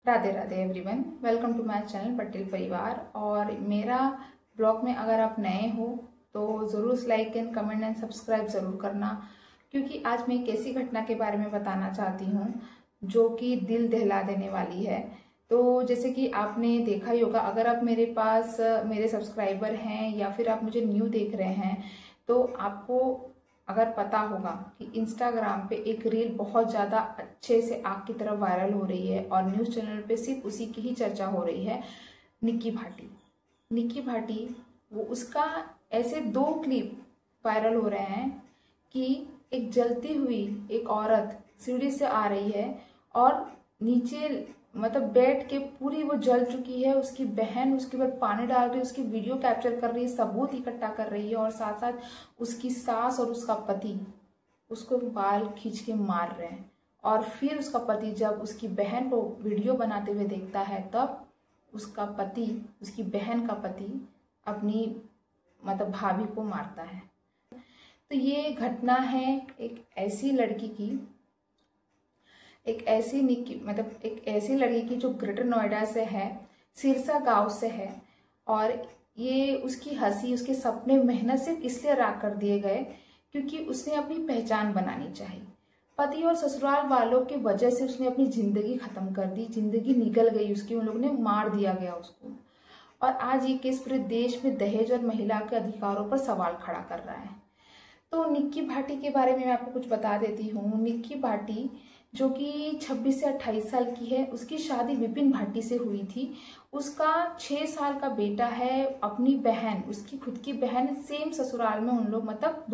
Radhe Radhe everyone, welcome to my channel Patel Parivar. और मेरा blog में अगर आप नए हो तो ज़रूर like and comment and subscribe ज़रूर करना, क्योंकि आज मैं एक ऐसी घटना के बारे में बताना चाहती हूँ जो कि दिल दहला देने वाली है। तो जैसे कि आपने देखा ही होगा, अगर आप मेरे पास मेरे सब्सक्राइबर हैं या फिर आप मुझे न्यू देख रहे हैं तो आपको अगर पता होगा कि इंस्टाग्राम पे एक रील बहुत ज़्यादा अच्छे से आग की तरह वायरल हो रही है और न्यूज़ चैनल पे सिर्फ उसी की ही चर्चा हो रही है। निक्की भाटी, निक्की भाटी, वो उसका ऐसे 2 क्लिप वायरल हो रहे हैं कि एक जलती हुई एक औरत सीढ़ी से आ रही है और नीचे मतलब बैठ के पूरी वो जल चुकी है। उसकी बहन उसके ऊपर पानी डाल रही है, उसकी वीडियो कैप्चर कर रही है, सबूत इकट्ठा कर रही है और साथ साथ उसकी सास और उसका पति उसको बाल खींच के मार रहे हैं। और फिर उसका पति जब उसकी बहन को वीडियो बनाते हुए देखता है तब उसका पति, उसकी बहन का पति अपनी मतलब भाभी को मारता है। तो ये घटना है एक ऐसी लड़की की, एक ऐसी लड़की की जो ग्रेटर नोएडा से है, सिरसा गांव से है। और ये उसकी हंसी, उसके सपने, मेहनत सिर्फ इसलिए राख कर दिए गए क्योंकि उसने अपनी पहचान बनानी चाहिए। पति और ससुराल वालों के वजह से उसने अपनी जिंदगी खत्म कर दी, जिंदगी निकल गई उसकी, उन लोगों ने मार दिया गया उसको। और आज ये केस पूरे देश में दहेज और महिला के अधिकारों पर सवाल खड़ा कर रहा है। तो निक्की भाटी के बारे में मैं आपको कुछ बता देती हूँ। निक्की भाटी जो कि 26 से 28 साल की है, उसकी शादी विपिन भाटी से हुई थी। उसका 6 साल का बेटा है। अपनी बहन, उसकी खुद की बहन, सेम ससुराल में उन लोग मतलब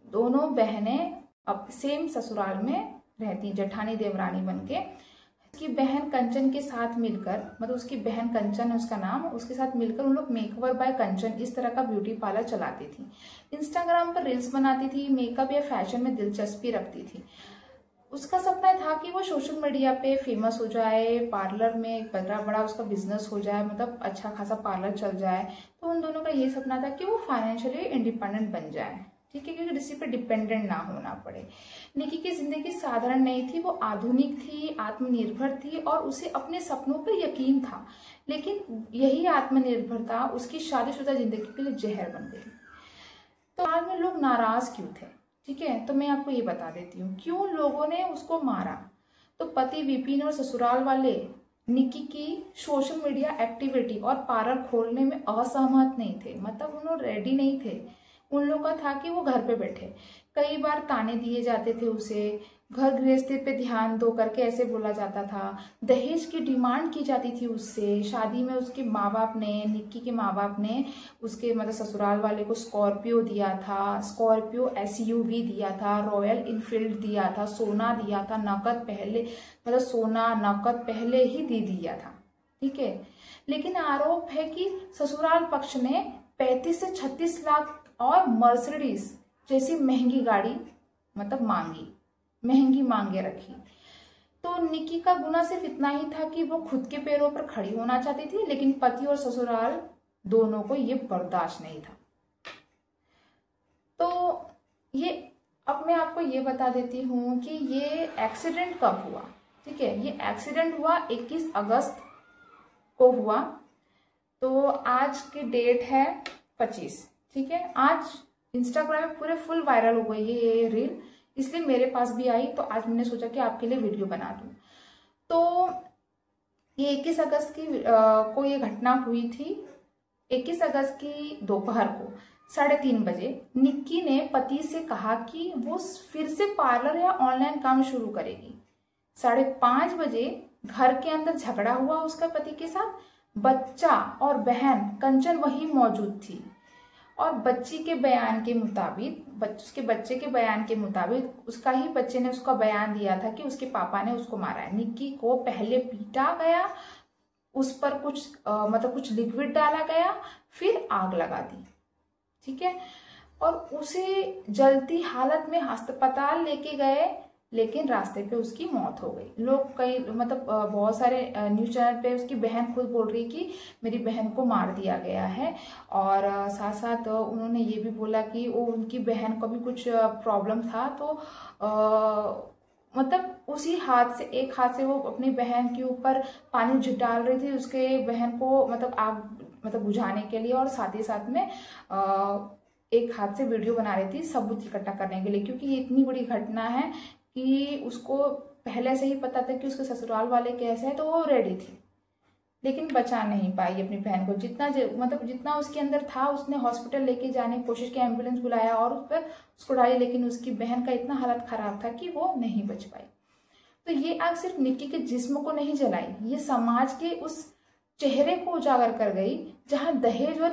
दोनों बहनें अब सेम ससुराल में रहती, जेठानी देवरानी बनके। उसकी बहन कंचन के साथ मिलकर, मतलब उसकी बहन कंचन है उसका नाम, उसके साथ मिलकर उन लोग मेकओवर बाय कंचन इस तरह का ब्यूटी पार्लर चलाती थी। इंस्टाग्राम पर रील्स बनाती थी, मेकअप या फैशन में दिलचस्पी रखती थी। उसका सपना था कि वो सोशल मीडिया पे फेमस हो जाए, पार्लर में एक बड़ा उसका बिजनेस हो जाए, मतलब अच्छा खासा पार्लर चल जाए। तो उन दोनों का ये सपना था कि वो फाइनेंशियली इंडिपेंडेंट बन जाए, ठीक है, क्योंकि किसी पे डिपेंडेंट ना होना पड़े। निकी की जिंदगी साधारण नहीं थी, वो आधुनिक थी, आत्मनिर्भर थी और उसे अपने सपनों पर यकीन था। लेकिन यही आत्मनिर्भरता उसकी शादीशुदा जिंदगी के लिए जहर बन गई। तो आज में लोग नाराज क्यों थे, ठीक है, तो मैं आपको ये बता देती हूँ क्यों लोगों ने उसको मारा। तो पति विपिन और ससुराल वाले निक्की की सोशल मीडिया एक्टिविटी और पार्लर खोलने में असहमत नहीं थे, मतलब उन्होंने रेडी नहीं थे। उन लोगों का था कि वो घर पे बैठे। कई बार ताने दिए जाते थे उसे, घर गृहस्थी पे ध्यान दो करके ऐसे बोला जाता था। दहेज की डिमांड की जाती थी उससे। शादी में उसके माँ बाप ने, निक्की के माँ बाप ने उसके मतलब ससुराल वाले को स्कॉर्पियो दिया था, स्कॉर्पियो एसयूवी दिया था, रॉयल इनफील्ड दिया था, सोना दिया था, नकद पहले, मतलब सोना नकद पहले ही दे दिया था, ठीक है। लेकिन आरोप है कि ससुराल पक्ष ने 35 से 36 लाख और मर्सिडीज जैसी महंगी गाड़ी मतलब महंगी मांगे रखी। तो निक्की का गुना सिर्फ इतना ही था कि वो खुद के पैरों पर खड़ी होना चाहती थी, लेकिन पति और ससुराल दोनों को ये बर्दाश्त नहीं था। तो ये अब मैं आपको ये बता देती हूँ कि ये एक्सीडेंट कब हुआ, ठीक है। ये एक्सीडेंट हुआ 21 अगस्त को हुआ। तो आज की डेट है 25, ठीक है। आज इंस्टाग्राम में पूरे फुल वायरल हो गई है ये रील, इसलिए मेरे पास भी आई, तो आज मैंने सोचा कि आपके लिए वीडियो बना दूं। तो ये 21 अगस्त को ये घटना हुई थी। 21 अगस्त की दोपहर को 3:30 बजे निक्की ने पति से कहा कि वो फिर से पार्लर या ऑनलाइन काम शुरू करेगी। 5:30 बजे घर के अंदर झगड़ा हुआ उसका पति के साथ। बच्चा और बहन कंचन वहीं मौजूद थी और बच्ची के बयान के मुताबिक, उसके बच्चे के बयान के मुताबिक, उसका ही बच्चे ने उसका बयान दिया था कि उसके पापा ने उसको मारा है। निक्की को पहले पीटा गया, उस पर कुछ लिक्विड डाला गया, फिर आग लगा दी, ठीक है। और उसे जलती हालत में अस्पताल लेके गए, लेकिन रास्ते पे उसकी मौत हो गई। लोग बहुत सारे न्यूज चैनल पे उसकी बहन खुद बोल रही कि मेरी बहन को मार दिया गया है। और साथ साथ उन्होंने ये भी बोला कि वो उनकी बहन को भी कुछ प्रॉब्लम था, तो मतलब उसी हाथ से, एक हाथ से वो अपनी बहन के ऊपर पानी डाल रही थी उसके बहन को मतलब आग मतलब बुझाने के लिए, और साथ ही साथ में एक हाथ से वीडियो बना रही थी सबूत इकट्ठा करने के लिए, क्योंकि ये इतनी बड़ी घटना है कि उसको पहले से ही पता था कि उसके ससुराल वाले कैसे हैं, तो वो रेडी थी, लेकिन बचा नहीं पाई अपनी बहन को। मतलब जितना उसके अंदर था उसने हॉस्पिटल लेके जाने की कोशिश की, एम्बुलेंस बुलाया और उस पर उसको डाली, लेकिन उसकी बहन का इतना हालत खराब था कि वो नहीं बच पाई। तो ये आग सिर्फ निक्की के जिस्म को नहीं जलाई, ये समाज के उस चेहरे को उजागर कर गई जहां दहेज और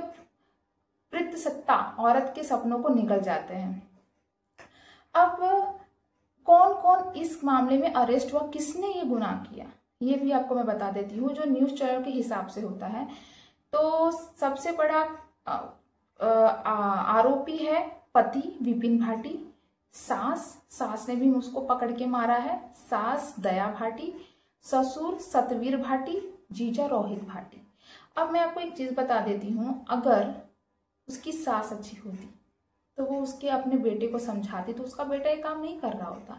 पितृसत्ता औरत के सपनों को निकल जाते हैं। अब कौन कौन इस मामले में अरेस्ट हुआ, किसने ये गुनाह किया, ये भी आपको मैं बता देती हूँ जो न्यूज चैनल के हिसाब से होता है। तो सबसे बड़ा आरोपी है पति विपिन भाटी, सास ने भी उसको पकड़ के मारा है, सास दया भाटी, ससुर सतवीर भाटी, जीजा रोहित भाटी। अब मैं आपको एक चीज बता देती हूँ, अगर उसकी सास अच्छी होती तो वो उसके अपने बेटे को समझाती तो उसका बेटा ये काम नहीं कर रहा होता।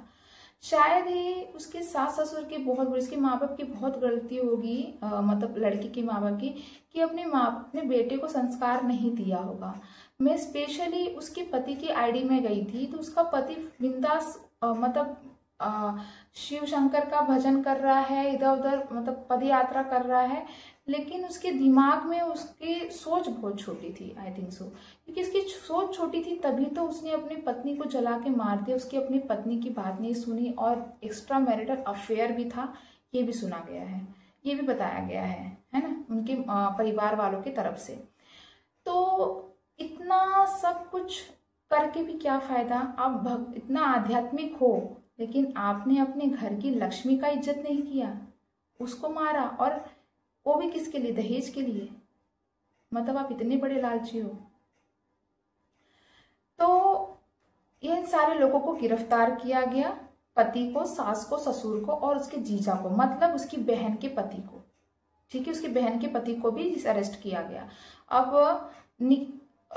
शायद ही उसके सास ससुर की बहुत बड़ी, उसके माँ बाप की बहुत गलती होगी, मतलब लड़की की माँ बाप की, कि अपने बेटे को संस्कार नहीं दिया होगा। मैं स्पेशली उसके पति की आईडी में गई थी तो उसका पति बिंदास मतलब शिव शंकर का भजन कर रहा है, इधर उधर मतलब पद यात्रा कर रहा है, लेकिन उसके दिमाग में उसकी सोच बहुत छोटी थी, आई थिंक सो, क्योंकि उसकी सोच छोटी थी तभी तो उसने अपनी पत्नी को जला के मार दिया। उसकी अपनी पत्नी की बात नहीं सुनी और एक्स्ट्रा मैरिटल अफेयर भी था, ये भी सुना गया है, ये भी बताया गया है ना, उनके परिवार वालों की तरफ से। तो इतना सब कुछ करके भी क्या फायदा, आप इतना आध्यात्मिक हो लेकिन आपने अपने घर की लक्ष्मी का इज्जत नहीं किया, उसको मारा, और वो भी किसके लिए, दहेज के लिए। मतलब आप इतने बड़े लालची हो। तो इन सारे लोगों को गिरफ्तार किया गया, पति को, सास को, ससुर को और उसके जीजा को, मतलब उसकी बहन के पति को, ठीक है, उसकी बहन के पति को भी अरेस्ट किया गया। अब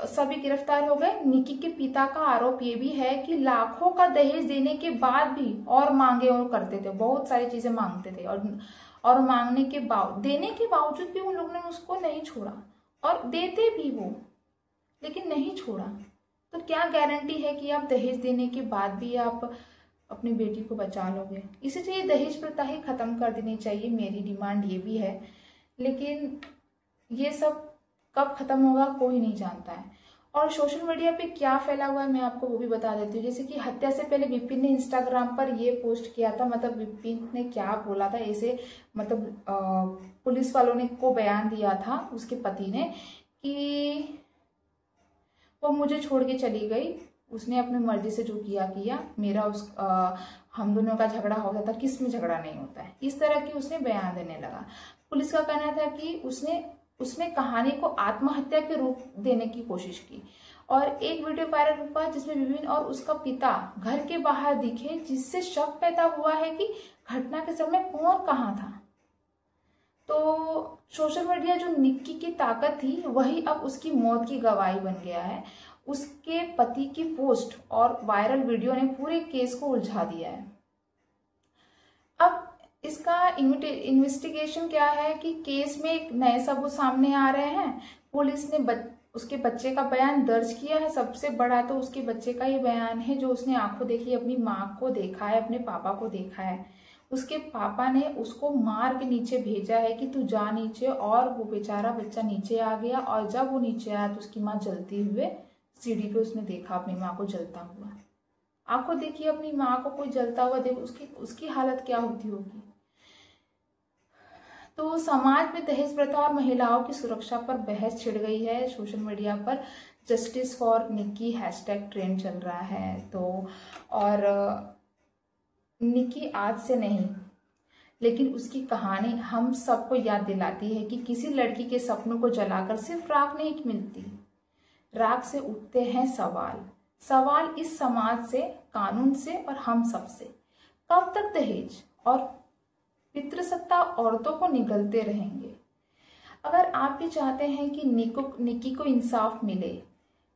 सभी गिरफ्तार हो गए। निक्की के पिता का आरोप ये भी है कि लाखों का दहेज देने के बाद भी और मांगे और करते थे, बहुत सारी चीजें मांगते थे, और मांगने के देने के बावजूद भी उन लोगों ने उसको नहीं छोड़ा, और देते भी वो, लेकिन नहीं छोड़ा। तो क्या गारंटी है कि आप दहेज देने के बाद भी आप अपनी बेटी को बचा लोगे। इसीलिए दहेज प्रथा ही खत्म कर देनी चाहिए, मेरी डिमांड ये भी है। लेकिन ये सब कब खत्म होगा कोई नहीं जानता है। और सोशल मीडिया पे क्या फैला हुआ है मैं आपको वो भी बता देती हूँ। जैसे कि हत्या से पहले विपिन ने इंस्टाग्राम पर ये पोस्ट किया था, मतलब विपिन ने क्या बोला था ऐसे, मतलब पुलिस वालों ने को बयान दिया था उसके पति ने कि वो मुझे छोड़ के चली गई, उसने अपनी मर्जी से जो किया, मेरा हम दोनों का झगड़ा होता था, किस में झगड़ा नहीं होता है, इस तरह की उसने बयान देने लगा। पुलिस का कहना था कि उसने कहानी को आत्महत्या के रूप देने की कोशिश की, और एक वीडियो वायरल हुआ जिसमें विपिन और उसका पिता घर के बाहर दिखे, जिससे शक पैदा हुआ है कि घटना के समय कौन कहाँ था। तो सोशल मीडिया जो निक्की की ताकत थी वही अब उसकी मौत की गवाही बन गया है। उसके पति की पोस्ट और वायरल वीडियो ने पूरे केस को उलझा दिया है। अब इसका इन्वेस्टिगेशन क्या है कि केस में एक नए सबूत सामने आ रहे हैं। पुलिस ने उसके बच्चे का बयान दर्ज किया है। सबसे बड़ा तो उसके बच्चे का ये बयान है जो उसने आंखों देखी, अपनी माँ को देखा है, अपने पापा को देखा है। उसके पापा ने उसको मार के नीचे भेजा है कि तू जा नीचे, और वो बेचारा बच्चा नीचे आ गया, और जब वो नीचे आया तो उसकी माँ जलती हुए सीढ़ी पे उसने देखा अपनी माँ को जलता हुआ। आंखों देखिए अपनी माँ को कोई जलता हुआ देखो, उसकी हालत क्या होती होगी। तो समाज में दहेज प्रथा और महिलाओं की सुरक्षा पर बहस छिड़ गई है। सोशल मीडिया पर justice for Nikki hashtag trend चल रहा है। तो और निक्की आज से नहीं, लेकिन उसकी कहानी हम सबको याद दिलाती है कि किसी लड़की के सपनों को जलाकर सिर्फ राख नहीं मिलती, राख से उठते हैं सवाल इस समाज से, कानून से और हम सब से। कब तक दहेज और पितृसत्ता औरतों को निगलते रहेंगे? अगर आप भी चाहते हैं कि निक्की को इंसाफ मिले,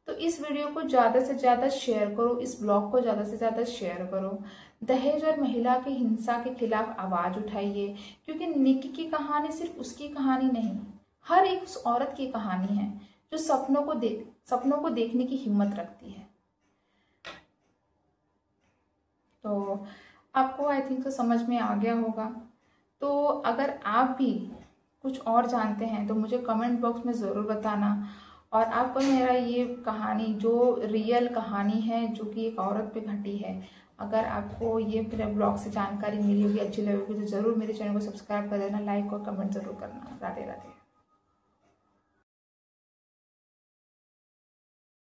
तो इस वीडियो को ज़्यादा से ज़्यादा शेयर करो, इस ब्लॉग को ज़्यादा से ज़्यादा शेयर करो। दहेज और महिला की हिंसा के खिलाफ आवाज़ उठाइए, क्योंकि निक्की की कहानी सिर्फ उसकी कहानी नहीं, हर एक उस औरत की कहानी है जो सपनों को देखने की हिम्मत रखती है। तो आपको आई थिंक तो समझ में आ गया होगा। तो अगर आप भी कुछ और जानते हैं तो मुझे कमेंट बॉक्स में ज़रूर बताना। और आपको मेरा ये कहानी जो रियल कहानी है, जो कि एक औरत पे घटी है, अगर आपको ये मेरे ब्लॉग से जानकारी मिली होगी, अच्छी लगी होगी, तो ज़रूर मेरे चैनल को सब्सक्राइब कर देना, लाइक और कमेंट ज़रूर करना। राधे राधे।